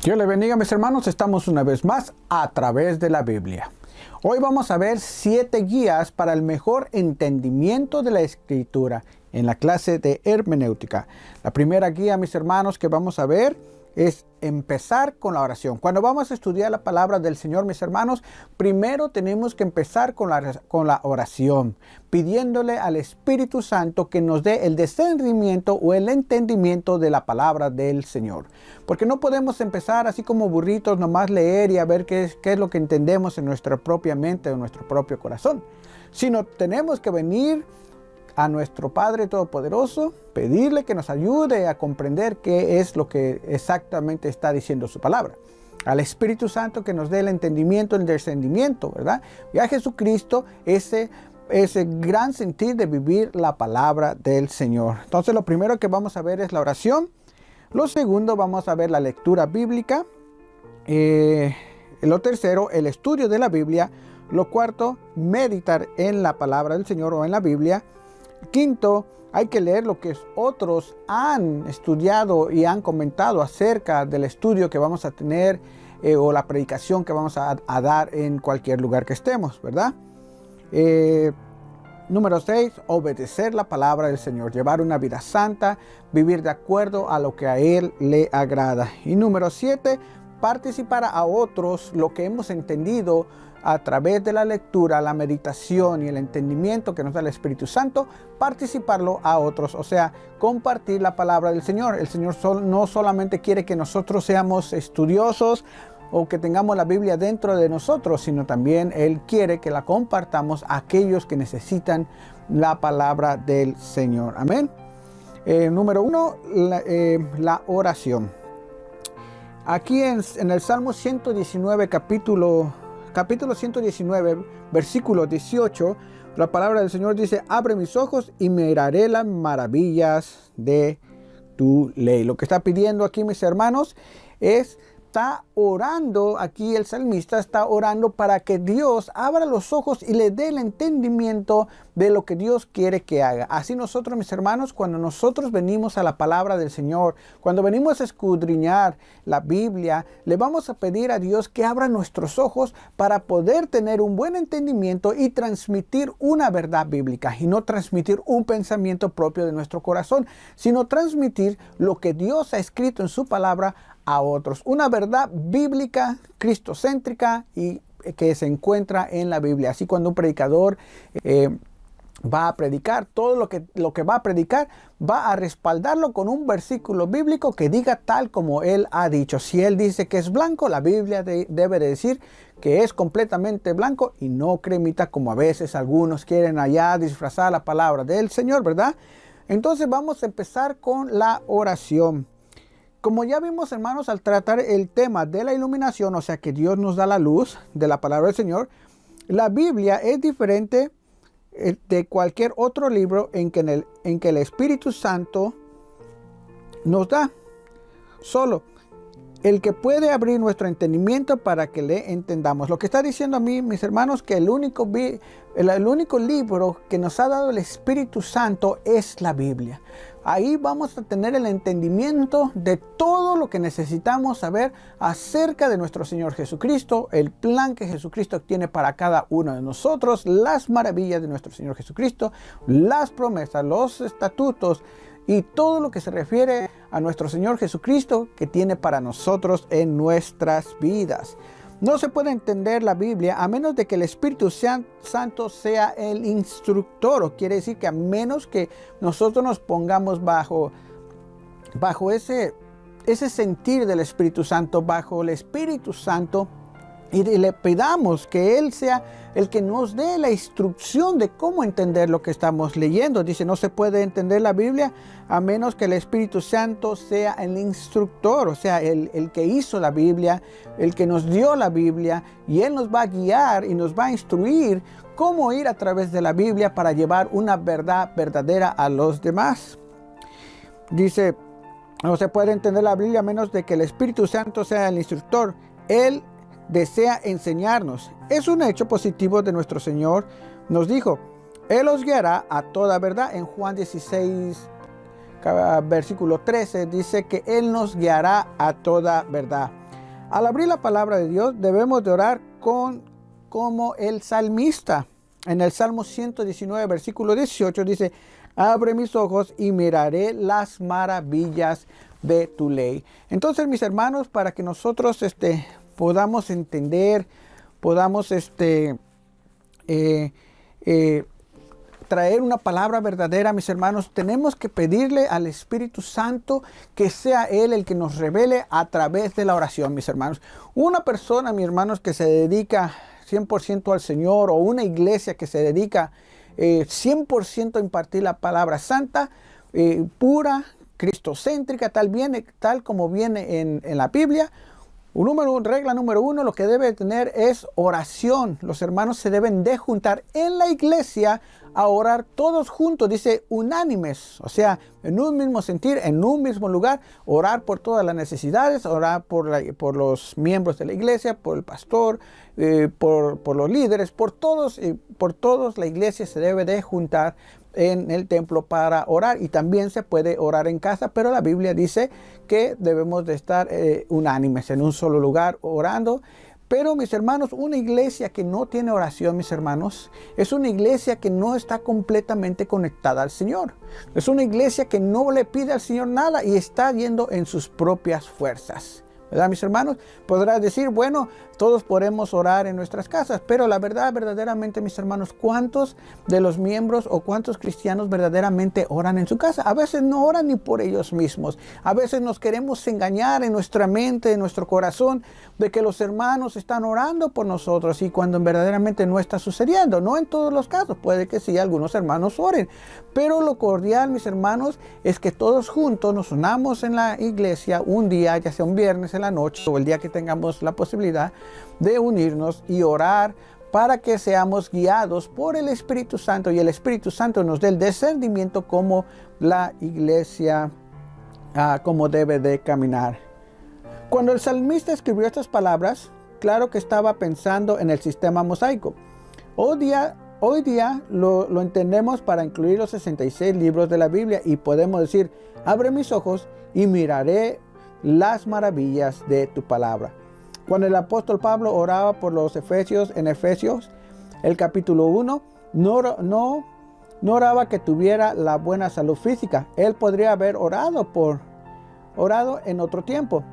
Dios le bendiga, mis hermanos. Estamos una vez más a través de la Biblia. Hoy vamos a ver 7 guías para el mejor entendimiento de la Escritura en la clase de hermenéutica. La primera guía, mis hermanos, que vamos a ver es empezar con la oración. Cuando vamos a estudiar la palabra del Señor, mis hermanos, primero tenemos que empezar con la oración, pidiéndole al Espíritu Santo que nos dé el discernimiento o el entendimiento de la palabra del Señor. Porque no podemos empezar así como burritos, nomás leer y a ver qué es lo que entendemos en nuestra propia mente o en nuestro propio corazón, sino tenemos que venir a nuestro Padre Todopoderoso, pedirle que nos ayude a comprender qué es lo que exactamente está diciendo su palabra. Al Espíritu Santo que nos dé el entendimiento, el discernimiento, ¿verdad? Y a Jesucristo ese gran sentir de vivir la palabra del Señor. Entonces lo primero que vamos a ver es la oración. Lo segundo vamos a ver la lectura bíblica. Lo tercero, el estudio de la Biblia. Lo cuarto, meditar en la palabra del Señor o en la Biblia. Quinto, hay que leer lo que otros han estudiado y han comentado acerca del estudio que vamos a tener o la predicación que vamos a dar en cualquier lugar que estemos, ¿verdad? Número 6, obedecer la palabra del Señor, llevar una vida santa, vivir de acuerdo a lo que a Él le agrada. Y número 7, participar a otros lo que hemos entendido a través de la lectura, la meditación y el entendimiento que nos da el Espíritu Santo, participarlo a otros, o sea, compartir la palabra del Señor. El Señor no solamente quiere que nosotros seamos estudiosos o que tengamos la Biblia dentro de nosotros, sino también Él quiere que la compartamos a aquellos que necesitan la palabra del Señor. Amén. Número 1, la oración. Aquí en el Salmo 119, capítulo 119, versículo 18, la palabra del Señor dice: abre mis ojos y miraré las maravillas de tu ley. Lo que está pidiendo aquí, mis hermanos, está orando, aquí el salmista está orando para que Dios abra los ojos y le dé el entendimiento de lo que Dios quiere que haga. Así nosotros, mis hermanos, cuando nosotros venimos a la palabra del Señor, cuando venimos a escudriñar la Biblia, le vamos a pedir a Dios que abra nuestros ojos para poder tener un buen entendimiento y transmitir una verdad bíblica, y no transmitir un pensamiento propio de nuestro corazón, sino transmitir lo que Dios ha escrito en su palabra a otros. Una verdad bíblica, cristocéntrica y que se encuentra en la Biblia. Así cuando un predicador va a predicar, todo lo que va a predicar va a respaldarlo con un versículo bíblico que diga tal como él ha dicho. Si él dice que es blanco, la Biblia debe de decir que es completamente blanco y no cremita, como a veces algunos quieren allá disfrazar la palabra del Señor, ¿verdad? Entonces vamos a empezar con la oración. Como ya vimos, hermanos, al tratar el tema de la iluminación, o sea que Dios nos da la luz de la palabra del Señor, la Biblia es diferente de cualquier otro libro en que el Espíritu Santo nos da. Solo el que puede abrir nuestro entendimiento para que le entendamos. Lo que está diciendo a mí, mis hermanos, que el único libro que nos ha dado el Espíritu Santo es la Biblia. Ahí vamos a tener el entendimiento de todo lo que necesitamos saber acerca de nuestro Señor Jesucristo, el plan que Jesucristo tiene para cada uno de nosotros, las maravillas de nuestro Señor Jesucristo, las promesas, los estatutos y todo lo que se refiere a nuestro Señor Jesucristo que tiene para nosotros en nuestras vidas. No se puede entender la Biblia a menos de que el Espíritu Santo sea el instructor, o quiere decir que a menos que nosotros nos pongamos bajo ese sentir del Espíritu Santo, bajo el Espíritu Santo, y le pidamos que Él sea el que nos dé la instrucción de cómo entender lo que estamos leyendo. Dice, no se puede entender la Biblia a menos que el Espíritu Santo sea el instructor, o sea, el que hizo la Biblia, el que nos dio la Biblia, y Él nos va a guiar y nos va a instruir cómo ir a través de la Biblia para llevar una verdad verdadera a los demás. Dice, no se puede entender la Biblia a menos de que el Espíritu Santo sea el instructor. Él desea enseñarnos. Es un hecho positivo de nuestro Señor. Nos dijo, Él os guiará a toda verdad. En Juan 16, versículo 13, dice que Él nos guiará a toda verdad. Al abrir la palabra de Dios debemos de orar como el salmista. En el Salmo 119, versículo 18 dice: abre mis ojos y miraré las maravillas de tu ley. Entonces, mis hermanos, para que nosotros podamos entender, podamos traer una palabra verdadera, mis hermanos, tenemos que pedirle al Espíritu Santo que sea Él el que nos revele a través de la oración, mis hermanos. Una persona, mis hermanos, que se dedica 100% al Señor, o una iglesia que se dedica 100% a impartir la palabra santa, pura, cristocéntrica, tal como viene en la Biblia. Regla número 1, lo que debe tener es oración. Los hermanos se deben de juntar en la iglesia a orar todos juntos, dice unánimes, o sea, en un mismo sentir, en un mismo lugar, orar por todas las necesidades, orar por los miembros de la iglesia, por el pastor, por los líderes, por todos la iglesia se debe de juntar en el templo para orar, y también se puede orar en casa, pero la Biblia dice que debemos de estar unánimes en un solo lugar orando. Pero, mis hermanos, una iglesia que no tiene oración, mis hermanos, es una iglesia que no está completamente conectada al Señor. Es una iglesia que no le pide al Señor nada y está yendo en sus propias fuerzas. ¿Verdad, mis hermanos? Podrás decir, bueno, todos podemos orar en nuestras casas, pero la verdad, verdaderamente, mis hermanos, ¿cuántos de los miembros o cuántos cristianos verdaderamente oran en su casa? A veces no oran ni por ellos mismos. A veces nos queremos engañar en nuestra mente, en nuestro corazón, de que los hermanos están orando por nosotros, y cuando verdaderamente no está sucediendo. No en todos los casos, puede que sí, algunos hermanos oren, pero lo cordial, mis hermanos, es que todos juntos nos unamos en la iglesia un día, ya sea un viernes en la noche o el día que tengamos la posibilidad de unirnos y orar para que seamos guiados por el Espíritu Santo, y el Espíritu Santo nos dé el discernimiento como la iglesia como debe de caminar. Cuando el salmista escribió estas palabras, claro que estaba pensando en el sistema mosaico. Hoy día lo entendemos para incluir los 66 libros de la Biblia, y podemos decir: abre mis ojos y miraré las maravillas de tu palabra. Cuando el apóstol Pablo oraba por los efesios, en Efesios, el capítulo 1, no oraba que tuviera la buena salud física. Él podría haber orado en otro tiempo.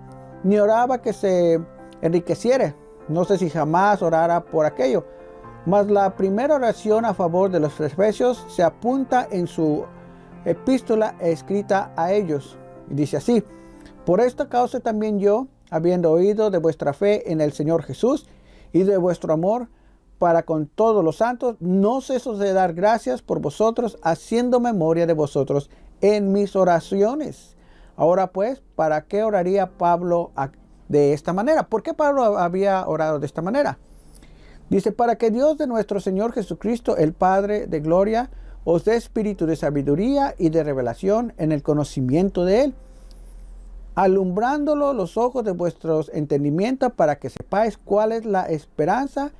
Ni oraba que se enriqueciera. No sé si jamás orara por aquello. Mas la primera oración a favor de los efesios se apunta en su epístola escrita a ellos. Y dice así: por esta causa también yo, habiendo oído de vuestra fe en el Señor Jesús y de vuestro amor para con todos los santos, no ceso de dar gracias por vosotros, haciendo memoria de vosotros en mis oraciones. Ahora pues, ¿para qué oraría Pablo de esta manera? ¿Por qué Pablo había orado de esta manera? Dice: para que Dios de nuestro Señor Jesucristo, el Padre de gloria, os dé espíritu de sabiduría y de revelación en el conocimiento de Él, alumbrándolo los ojos de vuestros entendimientos, para que sepáis cuál es la esperanza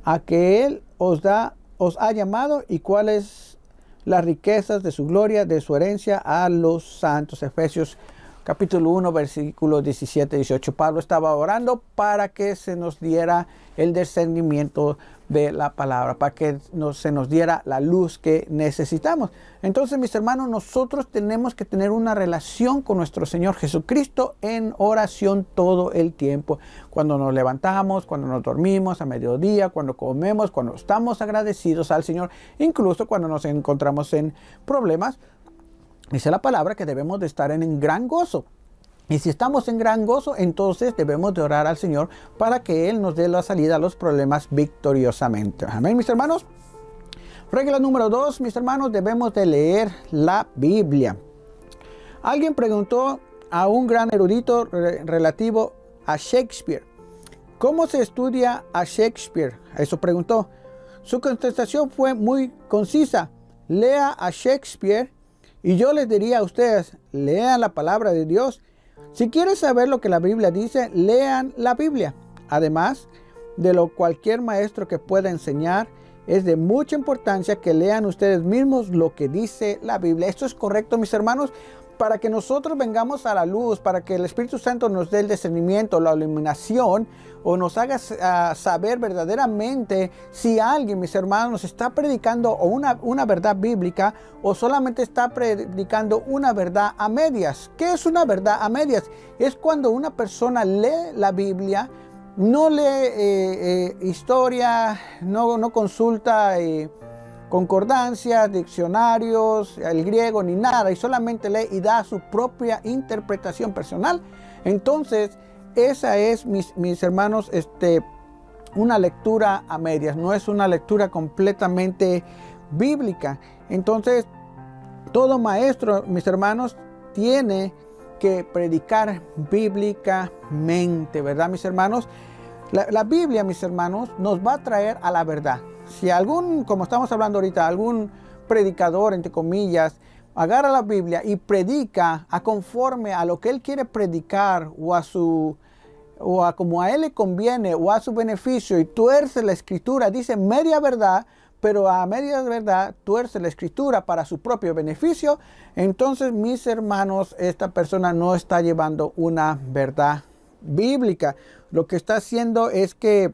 a que Él os ha llamado, y cuáles las riquezas de su gloria, de su herencia a los santos. Efesios capítulo 1, versículos 17 y 18. Pablo estaba orando para que se nos diera el discernimiento de la palabra, para que se nos diera la luz que necesitamos. Entonces, mis hermanos, nosotros tenemos que tener una relación con nuestro Señor Jesucristo en oración todo el tiempo. Cuando nos levantamos, cuando nos dormimos, a mediodía, cuando comemos, cuando estamos agradecidos al Señor, incluso cuando nos encontramos en problemas. Dice la palabra que debemos de estar en gran gozo. Y si estamos en gran gozo, entonces debemos de orar al Señor para que Él nos dé la salida a los problemas victoriosamente. Amén, mis hermanos. Regla número 2, mis hermanos, debemos de leer la Biblia. Alguien preguntó a un gran erudito relativo a Shakespeare: ¿cómo se estudia a Shakespeare? Eso preguntó. Su contestación fue muy concisa: lea a Shakespeare. Y yo les diría a ustedes: lean la palabra de Dios. Si quieren saber lo que la Biblia dice, lean la Biblia. Además de lo cualquier maestro que pueda enseñar, es de mucha importancia que lean ustedes mismos lo que dice la Biblia. Esto es correcto, mis hermanos, para que nosotros vengamos a la luz, para que el Espíritu Santo nos dé el discernimiento, la iluminación, o nos haga saber verdaderamente si alguien, mis hermanos, está predicando una verdad bíblica o solamente está predicando una verdad a medias. ¿Qué es una verdad a medias? Es cuando una persona lee la Biblia, no lee historia, no consulta concordancias, diccionarios, el griego ni nada, y solamente lee y da su propia interpretación personal. Entonces, esa es, mis hermanos, una lectura a medias, no es una lectura completamente bíblica. Entonces, todo maestro, mis hermanos, tiene que predicar bíblicamente, ¿verdad, mis hermanos? La Biblia, mis hermanos, nos va a traer a la verdad. Si como estamos hablando ahorita, algún predicador, entre comillas, agarra la Biblia y predica a conforme a lo que él quiere predicar o a como a él le conviene o a su beneficio, y tuerce la escritura, dice media verdad, pero a media verdad tuerce la escritura para su propio beneficio, entonces, mis hermanos, esta persona no está llevando una verdad bíblica. Lo que está haciendo es que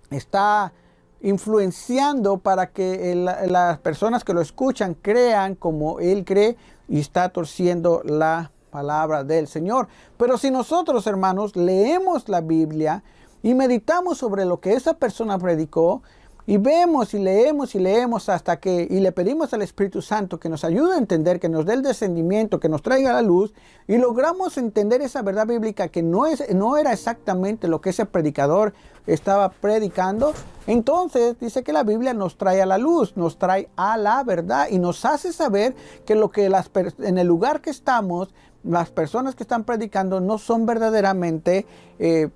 está influenciando para que las personas que lo escuchan crean como él cree, y está torciendo la palabra del Señor. Pero si nosotros, hermanos, leemos la Biblia y meditamos sobre lo que esa persona predicó, y vemos y leemos hasta que, y le pedimos al Espíritu Santo que nos ayude a entender, que nos dé el discernimiento, que nos traiga la luz, y logramos entender esa verdad bíblica que no era exactamente lo que ese predicador estaba predicando, entonces dice que la Biblia nos trae a la luz, nos trae a la verdad y nos hace saber que lo que en el lugar que estamos, las personas que están predicando no son verdaderamente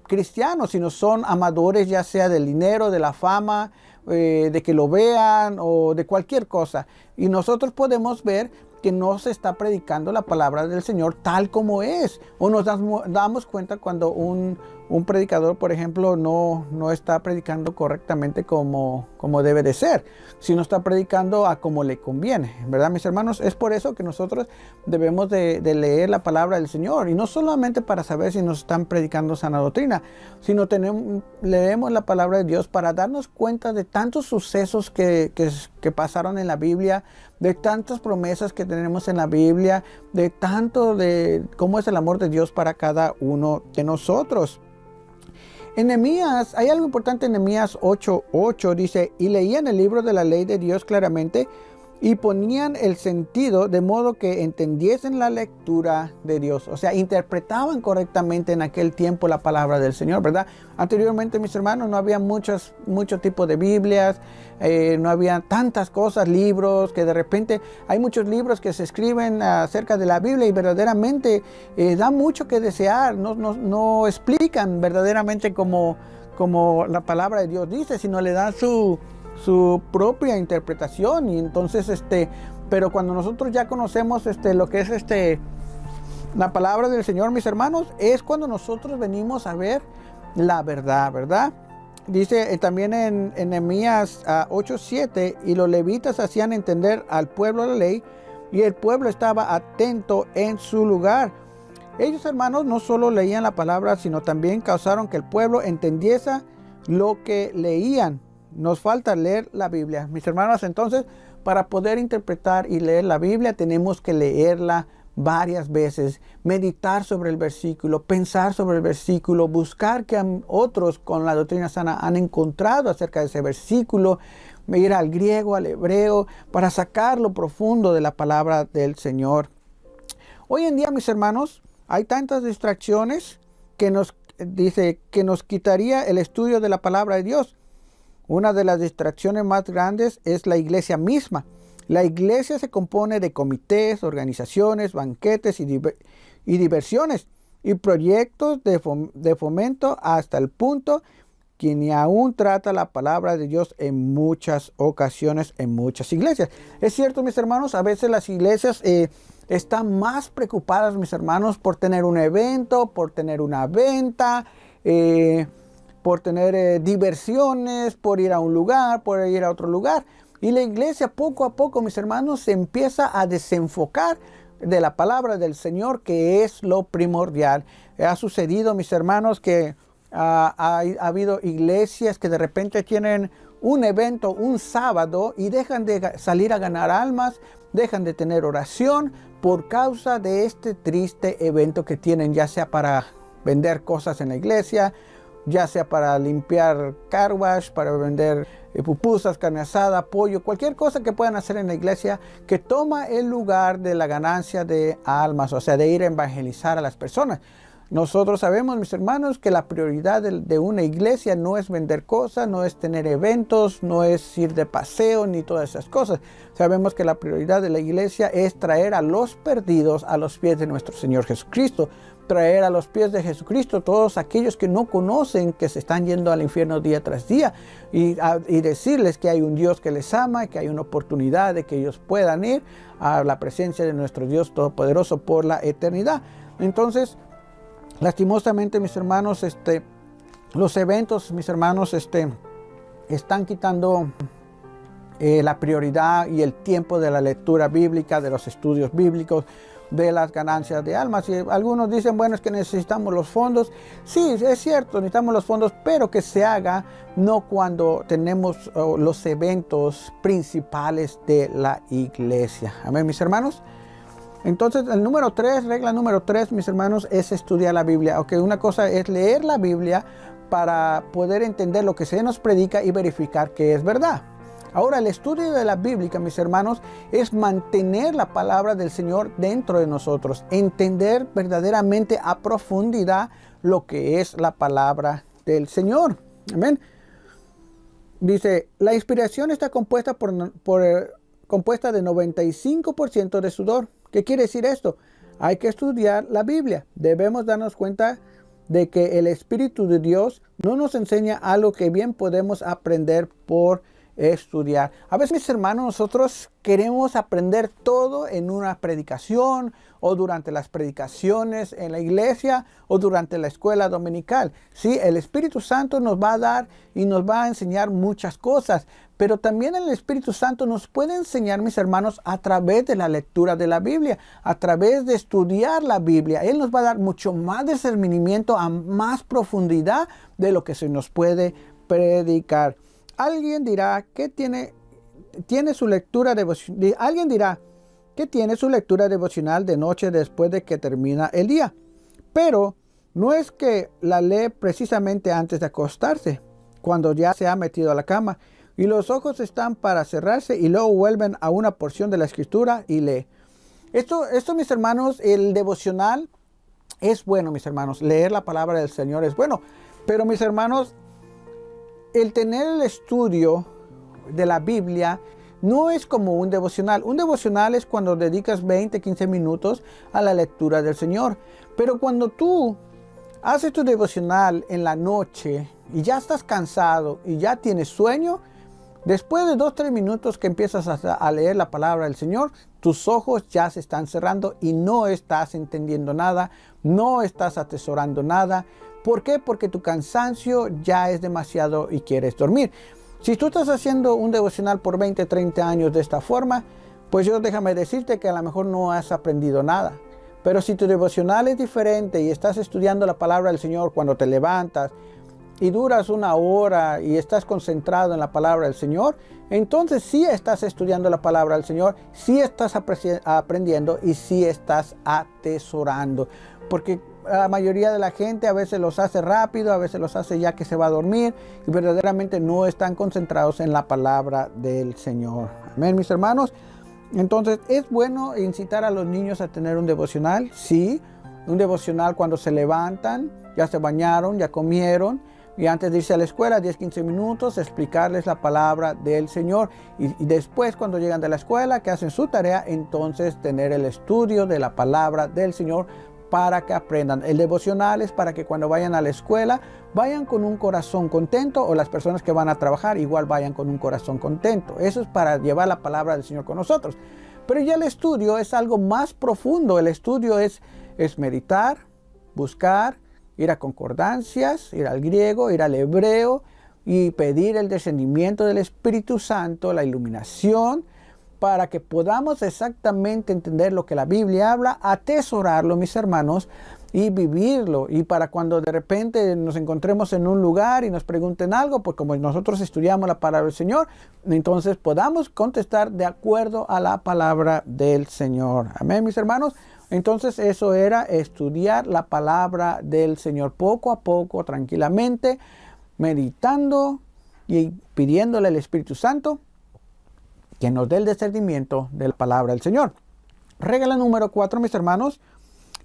cristianos, sino son amadores ya sea del dinero, de la fama, de que lo vean o de cualquier cosa. Y nosotros podemos ver que no se está predicando la palabra del Señor tal como es. O nos damos cuenta cuando un predicador, por ejemplo, no está predicando correctamente como debe de ser, sino está predicando a como le conviene, ¿verdad, mis hermanos? Es por eso que nosotros debemos de leer la palabra del Señor, y no solamente para saber si nos están predicando sana doctrina, sino leemos la palabra de Dios para darnos cuenta de tantos sucesos que pasaron en la Biblia, de tantas promesas que tenemos en la Biblia, de cómo es el amor de Dios para cada uno de nosotros. En Nehemías, hay algo importante en Nehemías 8:8, dice, y leían el libro de la ley de Dios claramente y ponían el sentido de modo que entendiesen la lectura de Dios. O sea, interpretaban correctamente en aquel tiempo la palabra del Señor, ¿verdad? Anteriormente, mis hermanos, no había muchos tipos de Biblias, no había tantas cosas, libros, que de repente hay muchos libros que se escriben acerca de la Biblia y verdaderamente da mucho que desear, no explican verdaderamente como la palabra de Dios dice, sino le dan su propia interpretación. Y entonces pero cuando nosotros ya conocemos lo que es la palabra del Señor, mis hermanos, es cuando nosotros venimos a ver la verdad. Dice también en Nehemías 8:7, y los levitas hacían entender al pueblo la ley, y el pueblo estaba atento en su lugar. Ellos, hermanos, no solo leían la palabra, sino también causaron que el pueblo entendiese lo que leían. Nos falta leer la Biblia, mis hermanos. Entonces, para poder interpretar y leer la Biblia, tenemos que leerla varias veces, meditar sobre el versículo, pensar sobre el versículo, buscar que otros con la doctrina sana han encontrado acerca de ese versículo, ir al griego, al hebreo, para sacar lo profundo de la palabra del Señor. Hoy en día, mis hermanos, hay tantas distracciones que nos quitaría el estudio de la palabra de Dios. Una de las distracciones más grandes es la iglesia misma. La iglesia se compone de comités, organizaciones, banquetes y diversiones y proyectos de fomento hasta el punto que ni aún trata la palabra de Dios en muchas ocasiones, en muchas iglesias. Es cierto, mis hermanos, a veces las iglesias están más preocupadas, mis hermanos, por tener un evento, por tener una venta, por tener diversiones, por ir a un lugar, por ir a otro lugar. Y la iglesia poco a poco, mis hermanos, se empieza a desenfocar de la palabra del Señor, que es lo primordial. Ha sucedido, mis hermanos, que ha habido iglesias que de repente tienen un evento un sábado y dejan de salir a ganar almas, dejan de tener oración por causa de este triste evento que tienen, ya sea para vender cosas en la iglesia, ya sea para limpiar car wash, para vender pupusas, carne asada, pollo, cualquier cosa que puedan hacer en la iglesia que toma el lugar de la ganancia de almas, o sea, de ir a evangelizar a las personas. Nosotros sabemos, mis hermanos, que la prioridad de una iglesia no es vender cosas, no es tener eventos, no es ir de paseo, ni todas esas cosas. Sabemos que la prioridad de la iglesia es traer a los perdidos a los pies de nuestro Señor Jesucristo. Traer a los pies de Jesucristo todos aquellos que no conocen, que se están yendo al infierno día tras día, y decirles que hay un Dios que les ama, que hay una oportunidad de que ellos puedan ir a la presencia de nuestro Dios Todopoderoso por la eternidad. Entonces, lastimosamente, mis hermanos, los eventos, mis hermanos, están quitando la prioridad y el tiempo de la lectura bíblica, de los estudios bíblicos, de las ganancias de almas. Y algunos dicen, bueno, es que necesitamos los fondos. Sí, es cierto, necesitamos los fondos, pero que se haga no cuando tenemos los eventos principales de la iglesia. Amén, mis hermanos. Entonces, regla número 3, mis hermanos, es estudiar la Biblia. Aunque una cosa es leer la Biblia para poder entender lo que se nos predica y verificar que es verdad. Ahora, el estudio de la Biblia, mis hermanos, es mantener la palabra del Señor dentro de nosotros, entender verdaderamente a profundidad lo que es la palabra del Señor. Amén. Dice, la inspiración está compuesta compuesta de 95% de sudor. ¿Qué quiere decir esto? Hay que estudiar la Biblia. Debemos darnos cuenta de que el Espíritu de Dios no nos enseña algo que bien podemos aprender por estudiar. A veces, mis hermanos, nosotros queremos aprender todo en una predicación o durante las predicaciones en la iglesia o durante la escuela dominical. Sí, el Espíritu Santo nos va a dar y nos va a enseñar muchas cosas, pero también el Espíritu Santo nos puede enseñar, mis hermanos, a través de la lectura de la Biblia, a través de estudiar la Biblia. Él nos va a dar mucho más discernimiento, a más profundidad de lo que se nos puede predicar. Alguien dirá que tiene su lectura devocional. Alguien dirá que tiene su lectura devocional de noche después de que termina el día. Pero no es que la lee precisamente antes de acostarse, cuando ya se ha metido a la cama y los ojos están para cerrarse y luego vuelven a una porción de la escritura y lee. Esto, mis hermanos, el devocional es bueno, mis hermanos. Leer la palabra del Señor es bueno. Pero, mis hermanos, el tener el estudio de la Biblia no es como un devocional. Un devocional es cuando dedicas 20, 15 minutos a la lectura del Señor. Pero cuando tú haces tu devocional en la noche y ya estás cansado y ya tienes sueño, después de 2, 3 minutos que empiezas a leer la palabra del Señor, tus ojos ya se están cerrando y no estás entendiendo nada, no estás atesorando nada. ¿Por qué? Porque tu cansancio ya es demasiado y quieres dormir. Si tú estás haciendo un devocional por 20, 30 años de esta forma, pues déjame decirte que a lo mejor no has aprendido nada. Pero si tu devocional es diferente y estás estudiando la palabra del Señor cuando te levantas y duras 1 hora y estás concentrado en la palabra del Señor, entonces sí estás estudiando la palabra del Señor, sí estás aprendiendo y sí estás atesorando. Porque la mayoría de la gente a veces los hace rápido, a veces los hace ya que se va a dormir y verdaderamente no están concentrados en la palabra del Señor. Amén, mis hermanos. Entonces, ¿es bueno incitar a los niños a tener un devocional? Sí, un devocional cuando se levantan, ya se bañaron, ya comieron y antes de irse a la escuela, 10, 15 minutos, explicarles la palabra del Señor. Y después, cuando llegan de la escuela, que hacen su tarea, entonces tener el estudio de la palabra del Señor para que aprendan. El devocional es para que cuando vayan a la escuela vayan con un corazón contento, o las personas que van a trabajar igual vayan con un corazón contento. Eso es para llevar la palabra del Señor con nosotros. Pero ya el estudio es algo más profundo. El estudio es meditar, buscar, ir a concordancias, ir al griego, ir al hebreo y pedir el descendimiento del Espíritu Santo, la iluminación, para que podamos exactamente entender lo que la Biblia habla, atesorarlo, mis hermanos, y vivirlo. Y para cuando de repente nos encontremos en un lugar y nos pregunten algo, pues como nosotros estudiamos la palabra del Señor, entonces podamos contestar de acuerdo a la palabra del Señor. Amén, mis hermanos. Entonces eso era estudiar la palabra del Señor poco a poco, tranquilamente, meditando y pidiéndole al Espíritu Santo que nos dé el discernimiento de la palabra del Señor. Regla número 4, mis hermanos,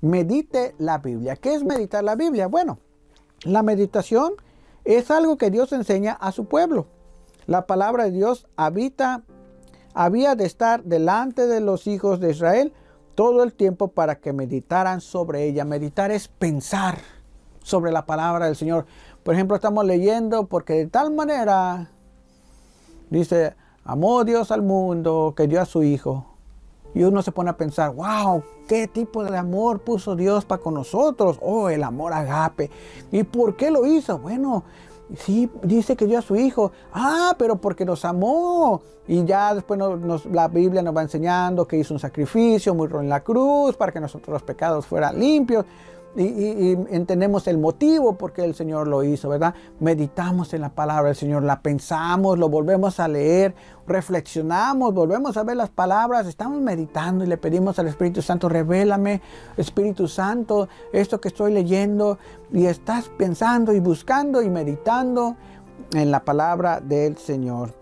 medite la Biblia. ¿Qué es meditar la Biblia? Bueno, la meditación es algo que Dios enseña a su pueblo. La palabra de Dios había de estar delante de los hijos de Israel todo el tiempo para que meditaran sobre ella. Meditar es pensar sobre la palabra del Señor. Por ejemplo, estamos leyendo porque de tal manera, dice, amó Dios al mundo que dio a su Hijo. Y uno se pone a pensar, wow, ¿qué tipo de amor puso Dios para con nosotros? Oh, el amor agape. ¿Y por qué lo hizo? Bueno, sí, dice que dio a su Hijo. Ah, pero porque nos amó. Y ya después la Biblia nos va enseñando que hizo un sacrificio, murió en la cruz para que nuestros pecados fueran limpios. Y entendemos el motivo por qué el Señor lo hizo, ¿verdad? Meditamos en la palabra del Señor, la pensamos, lo volvemos a leer, reflexionamos, volvemos a ver las palabras, estamos meditando y le pedimos al Espíritu Santo, revélame, Espíritu Santo, esto que estoy leyendo, y estás pensando y buscando y meditando en la palabra del Señor.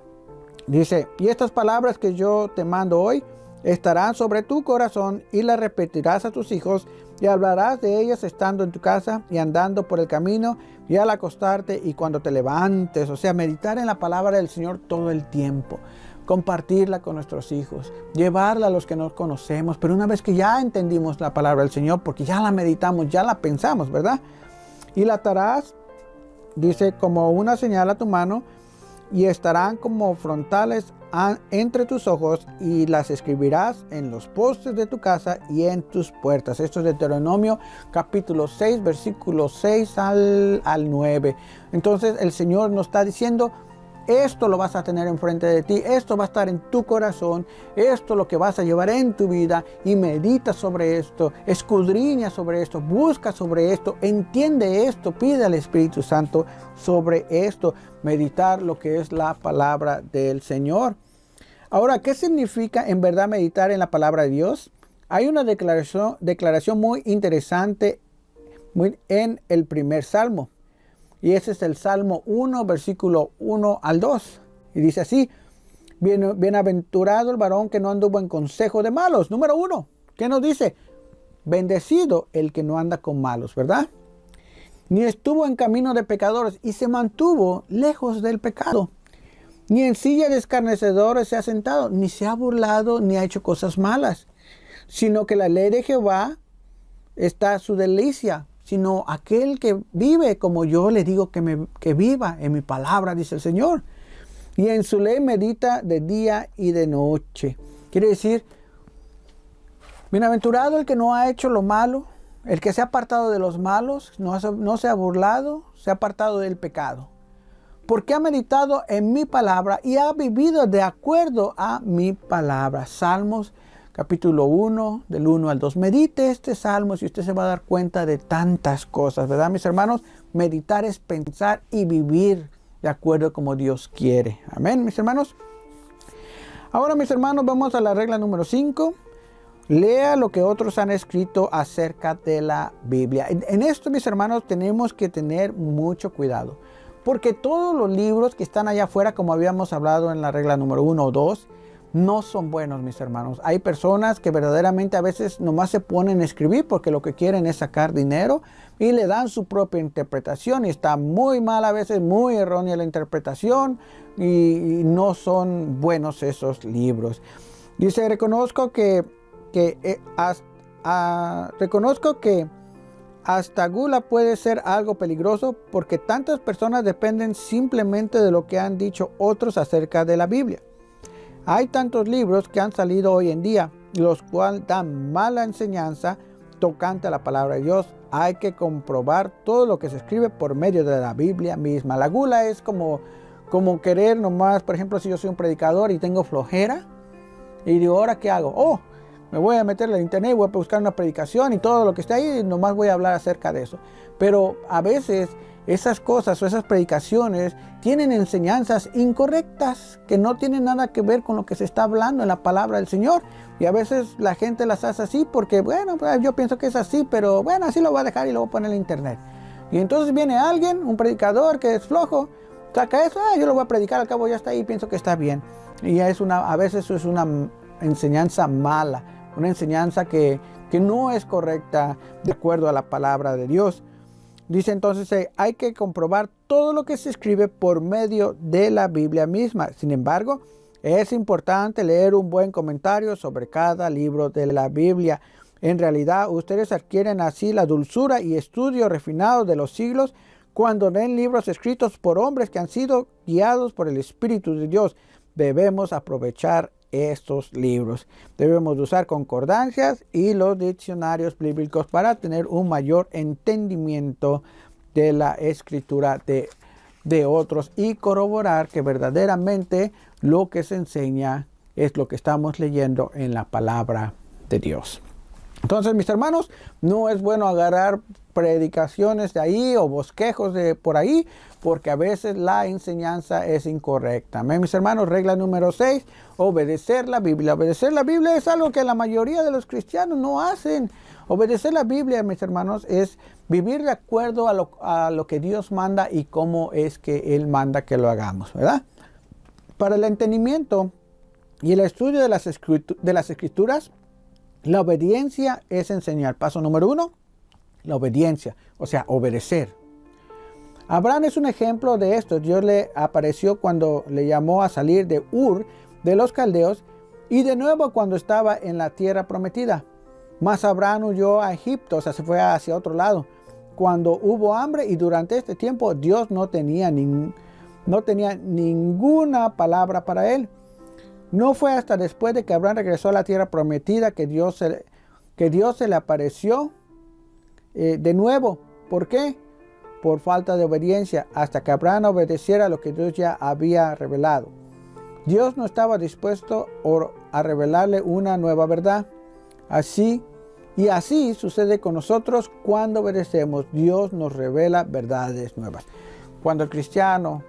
Dice, y estas palabras que yo te mando hoy estarán sobre tu corazón y las repetirás a tus hijos y hablarás de ellas estando en tu casa y andando por el camino y al acostarte y cuando te levantes. O sea, meditar en la palabra del Señor todo el tiempo. Compartirla con nuestros hijos, llevarla a los que no conocemos. Pero una vez que ya entendimos la palabra del Señor, porque ya la meditamos, ya la pensamos, ¿verdad? Y la atarás, dice, como una señal a tu mano y estarán como frontales entre tus ojos y las escribirás en los postes de tu casa y en tus puertas. Esto es Deuteronomio capítulo 6, versículos 6 al 9. Entonces el Señor nos está diciendo, esto lo vas a tener enfrente de ti, esto va a estar en tu corazón, esto es lo que vas a llevar en tu vida, y medita sobre esto, escudriña sobre esto, busca sobre esto, entiende esto, pide al Espíritu Santo sobre esto, meditar lo que es la palabra del Señor. Ahora, ¿qué significa en verdad meditar en la palabra de Dios? Hay una declaración muy interesante en el primer salmo. Y ese es el Salmo 1, versículo 1 al 2. Y dice así, bienaventurado el varón que no anduvo en consejo de malos. Número 1, ¿qué nos dice? Bendecido el que no anda con malos, ¿verdad? Ni estuvo en camino de pecadores y se mantuvo lejos del pecado. Ni en silla de escarnecedores se ha sentado, ni se ha burlado, ni ha hecho cosas malas. Sino que la ley de Jehová está su delicia. Sino aquel que vive como yo le digo que viva en mi palabra, dice el Señor. Y en su ley medita de día y de noche. Quiere decir, bienaventurado el que no ha hecho lo malo, el que se ha apartado de los malos, no se ha burlado, se ha apartado del pecado. Porque ha meditado en mi palabra y ha vivido de acuerdo a mi palabra. Salmos capítulo 1, del 1 al 2. Medite este salmo y usted se va a dar cuenta de tantas cosas, ¿verdad, mis hermanos? Meditar es pensar y vivir de acuerdo como Dios quiere. Amén, mis hermanos. Ahora, mis hermanos, vamos a la regla número 5. Lea lo que otros han escrito acerca de la Biblia. En esto, mis hermanos, tenemos que tener mucho cuidado. Porque todos los libros que están allá afuera, como habíamos hablado en la regla número 1 o 2, no son buenos, mis hermanos. Hay personas que verdaderamente a veces nomás se ponen a escribir porque lo que quieren es sacar dinero y le dan su propia interpretación y está muy mal, a veces muy errónea la interpretación y no son buenos esos libros. Dice, reconozco que hasta gula puede ser algo peligroso porque tantas personas dependen simplemente de lo que han dicho otros acerca de la Biblia. Hay tantos libros que han salido hoy en día, los cuales dan mala enseñanza tocante a la palabra de Dios. Hay que comprobar todo lo que se escribe por medio de la Biblia misma. La gula es como querer nomás, por ejemplo, si yo soy un predicador y tengo flojera, Y digo, ¿ahora qué hago? Oh, me voy a meter en internet, voy a buscar una predicación y todo lo que está ahí, y nomás voy a hablar acerca de eso. Pero a veces esas cosas o esas predicaciones tienen enseñanzas incorrectas que no tienen nada que ver con lo que se está hablando en la palabra del Señor. Y a veces la gente las hace así porque, bueno, pues yo pienso que es así, pero bueno, así lo voy a dejar y lo voy a poner en internet. Y entonces viene alguien, un predicador que es flojo, saca eso, yo lo voy a predicar, al cabo ya está ahí y pienso que está bien. Y a veces eso es una enseñanza mala, una enseñanza que no es correcta de acuerdo a la palabra de Dios. Dice entonces, hay que comprobar todo lo que se escribe por medio de la Biblia misma. Sin embargo, es importante leer un buen comentario sobre cada libro de la Biblia. En realidad, ustedes adquieren así la dulzura y estudio refinado de los siglos cuando leen libros escritos por hombres que han sido guiados por el Espíritu de Dios. Debemos aprovechar estos libros. Debemos usar concordancias y los diccionarios bíblicos para tener un mayor entendimiento de la escritura de otros y corroborar que verdaderamente lo que se enseña es lo que estamos leyendo en la palabra de Dios. Entonces, mis hermanos, no es bueno agarrar predicaciones de ahí o bosquejos de por ahí, porque a veces la enseñanza es incorrecta. Amén, mis hermanos. Regla número 6, obedecer la Biblia. Obedecer la Biblia es algo que la mayoría de los cristianos no hacen. Obedecer la Biblia, mis hermanos, es vivir de acuerdo a lo que Dios manda y cómo es que Él manda que lo hagamos, ¿verdad? Para el entendimiento y el estudio de las Escrituras, la obediencia es enseñar. Paso número 1, la obediencia, o sea, obedecer. Abraham es un ejemplo de esto. Dios le apareció cuando le llamó a salir de Ur de los Caldeos y de nuevo cuando estaba en la tierra prometida. Mas Abraham huyó a Egipto, o sea, se fue hacia otro lado, cuando hubo hambre, y durante este tiempo Dios no tenía ninguna palabra para él. No fue hasta después de que Abraham regresó a la tierra prometida que Dios se le apareció de nuevo. ¿Por qué? Por falta de obediencia, hasta que Abraham obedeciera lo que Dios ya había revelado. Dios no estaba dispuesto a revelarle una nueva verdad. Así sucede con nosotros cuando obedecemos. Dios nos revela verdades nuevas. Cuando el cristiano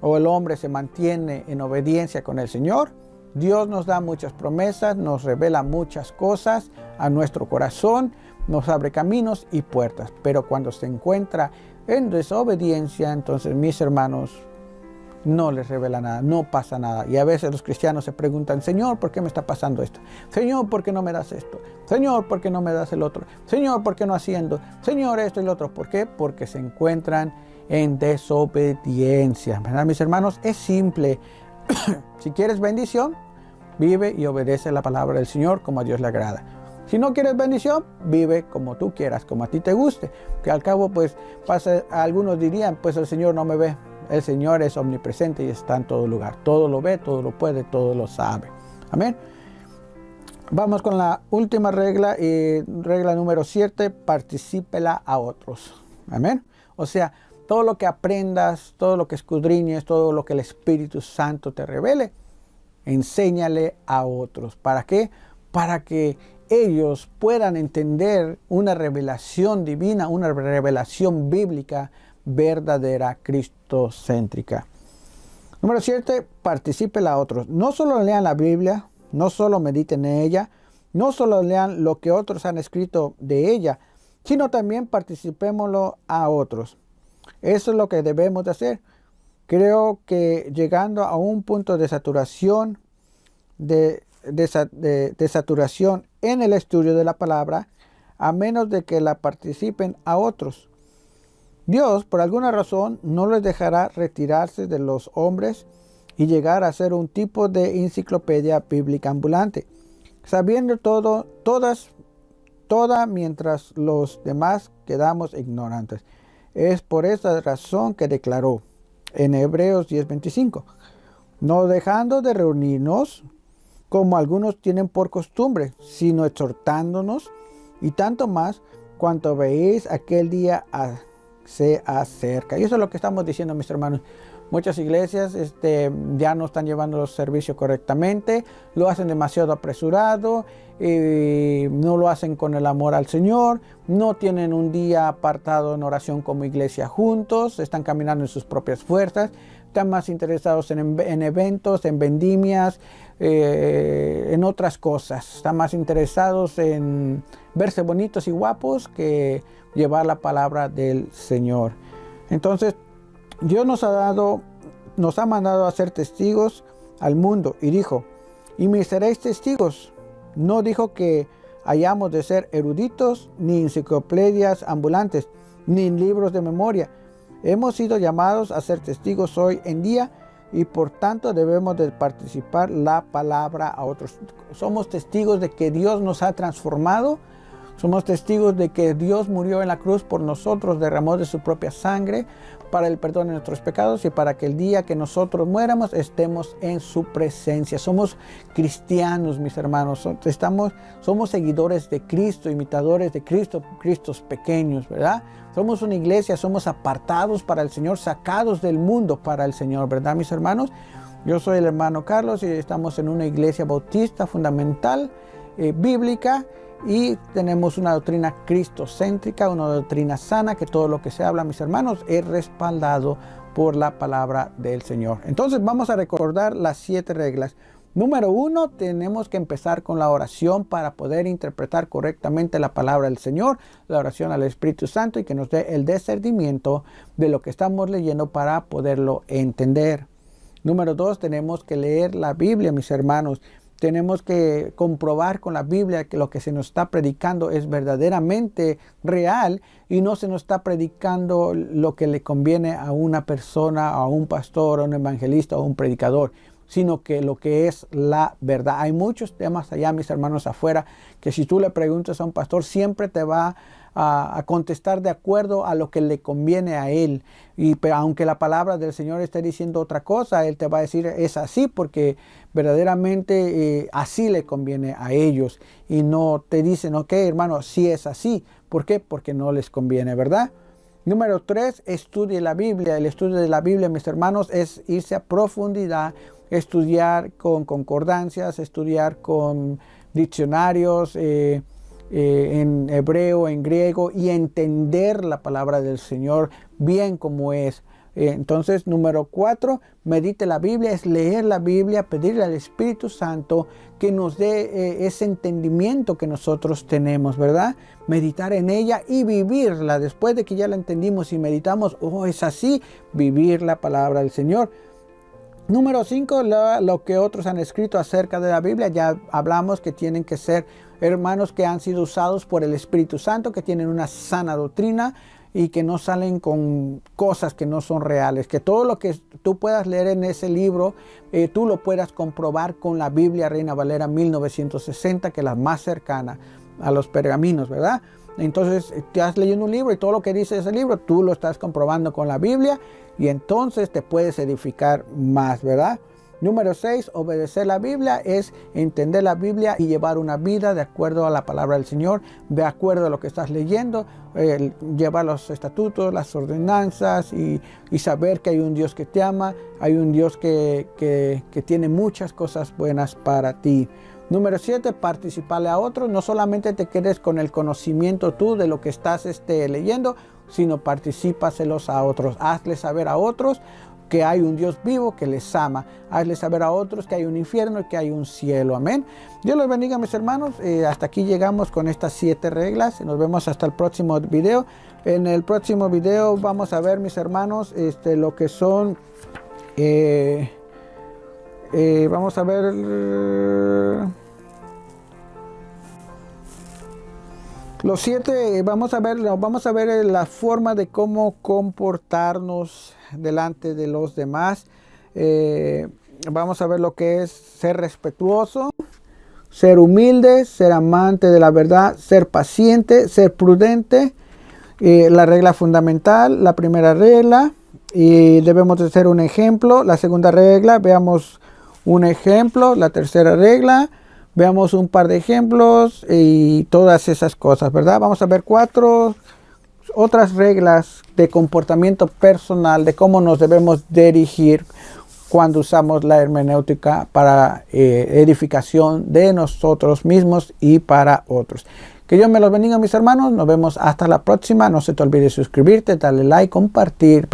o el hombre se mantiene en obediencia con el Señor, Dios nos da muchas promesas, nos revela muchas cosas a nuestro corazón, nos abre caminos y puertas. Pero cuando se encuentra en desobediencia, entonces, mis hermanos, no les revela nada, no pasa nada. Y a veces los cristianos se preguntan, Señor, ¿por qué me está pasando esto? Señor, ¿por qué no me das esto? Señor, ¿por qué no me das el otro? Señor, ¿por qué no haciendo? Señor, esto y lo otro. ¿Por qué? Porque se encuentran en desobediencia. ¿Verdad, mis hermanos? Es simple. Si quieres bendición, vive y obedece la palabra del Señor como a Dios le agrada. Si no quieres bendición, vive como tú quieras, como a ti te guste. Que al cabo, pues, algunos dirían, pues el Señor no me ve. El Señor es omnipresente y está en todo lugar. Todo lo ve, todo lo puede, todo lo sabe. Amén. Vamos con la última regla, regla número 7, particípela a otros. Amén. O sea, todo lo que aprendas, todo lo que escudriñes, todo lo que el Espíritu Santo te revele, enséñale a otros. ¿Para qué? Para que ellos puedan entender una revelación divina, una revelación bíblica verdadera, cristocéntrica. Número 7, particípela a otros. No solo lean la Biblia, no solo mediten en ella, no solo lean lo que otros han escrito de ella, sino también participémoslo a otros. Eso es lo que debemos de hacer. Creo que llegando a un punto de saturación, de saturación en el estudio de la palabra, a menos de que la participen a otros. Dios, por alguna razón, no les dejará retirarse de los hombres y llegar a ser un tipo de enciclopedia bíblica ambulante, sabiendo toda mientras los demás quedamos ignorantes. Es por esa razón que declaró en Hebreos 10:25, no dejando de reunirnos como algunos tienen por costumbre, sino exhortándonos, y tanto más cuanto veis aquel día se acerca. Y eso es lo que estamos diciendo, mis hermanos. Muchas iglesias ya no están llevando los servicios correctamente, lo hacen demasiado apresurado, no lo hacen con el amor al Señor, no tienen un día apartado en oración como iglesia juntos, están caminando en sus propias fuerzas, están más interesados en eventos, en vendimias, en otras cosas. Están más interesados en verse bonitos y guapos que llevar la palabra del Señor. Entonces, Dios nos ha mandado a ser testigos al mundo y dijo, y me seréis testigos. No dijo que hayamos de ser eruditos, ni enciclopedias ambulantes, ni libros de memoria. Hemos sido llamados a ser testigos hoy en día y por tanto debemos de participar la palabra a otros. Somos testigos de que Dios nos ha transformado. Somos testigos de que Dios murió en la cruz por nosotros, derramó de su propia sangre para el perdón de nuestros pecados y para que el día que nosotros muéramos estemos en su presencia. Somos cristianos, mis hermanos. Somos seguidores de Cristo, imitadores de Cristo, Cristos pequeños, ¿verdad? Somos una iglesia, somos apartados para el Señor, sacados del mundo para el Señor, ¿verdad, mis hermanos? Yo soy el hermano Carlos y estamos en una iglesia bautista fundamental, bíblica, y tenemos una doctrina cristocéntrica, una doctrina sana, que todo lo que se habla, mis hermanos, es respaldado por la palabra del Señor. Entonces vamos a recordar las 7 reglas. Número 1, tenemos que empezar con la oración para poder interpretar correctamente la palabra del Señor, la oración al Espíritu Santo y que nos dé el discernimiento de lo que estamos leyendo para poderlo entender. Número 2, tenemos que leer la Biblia, mis hermanos. Tenemos que comprobar con la Biblia que lo que se nos está predicando es verdaderamente real y no se nos está predicando lo que le conviene a una persona, a un pastor, a un evangelista o a un predicador, sino que lo que es la verdad. Hay muchos temas allá, mis hermanos, afuera, que si tú le preguntas a un pastor, siempre te va a contestar de acuerdo a lo que le conviene a él. Pero aunque la palabra del Señor esté diciendo otra cosa, él te va a decir es así porque verdaderamente así le conviene a ellos. Y no te dicen, ok, hermano, sí es así. ¿Por qué? Porque no les conviene, ¿verdad? Número 3, estudie la Biblia. El estudio de la Biblia, mis hermanos, es irse a profundidad, estudiar con concordancias, estudiar con diccionarios, en hebreo, en griego, y entender la palabra del Señor bien como es. Entonces, número 4, medite la Biblia, es leer la Biblia, pedirle al Espíritu Santo que nos dé ese entendimiento que nosotros tenemos, ¿verdad? Meditar en ella y vivirla. Después de que ya la entendimos y meditamos, oh, es así, vivir la palabra del Señor. Número 5, lo que otros han escrito acerca de la Biblia. Ya hablamos que tienen que ser hermanos que han sido usados por el Espíritu Santo, que tienen una sana doctrina y que no salen con cosas que no son reales. Que todo lo que tú puedas leer en ese libro, tú lo puedas comprobar con la Biblia Reina Valera 1960, que es la más cercana a los pergaminos, ¿verdad? Entonces, estás leyendo un libro y todo lo que dice ese libro, tú lo estás comprobando con la Biblia y entonces te puedes edificar más, ¿verdad? Número 6, obedecer la Biblia es entender la Biblia y llevar una vida de acuerdo a la palabra del Señor, de acuerdo a lo que estás leyendo, llevar los estatutos, las ordenanzas y saber que hay un Dios que te ama, hay un Dios que tiene muchas cosas buenas para ti. Número 7, participarle a otros. No solamente te quedes con el conocimiento tú de lo que estás leyendo, sino particípaselos a otros. Hazle saber a otros que hay un Dios vivo que les ama. Hazle saber a otros que hay un infierno y que hay un cielo. Amén. Dios los bendiga, mis hermanos. Hasta aquí llegamos con estas 7 reglas. Nos vemos hasta el próximo video. En el próximo video vamos a ver, mis hermanos, lo que son... vamos a ver los 7, vamos a ver la forma de cómo comportarnos delante de los demás. Vamos a ver lo que es ser respetuoso, ser humilde, ser amante de la verdad, ser paciente, ser prudente. La regla fundamental, la primera regla, y debemos de ser un ejemplo. La segunda regla, veamos un ejemplo. La tercera regla, veamos un par de ejemplos y todas esas cosas, ¿verdad? Vamos a ver 4, otras reglas de comportamiento personal, de cómo nos debemos dirigir cuando usamos la hermenéutica para edificación de nosotros mismos y para otros. Que Dios me los bendiga, mis hermanos. Nos vemos hasta la próxima. No se te olvide suscribirte, darle like, compartir.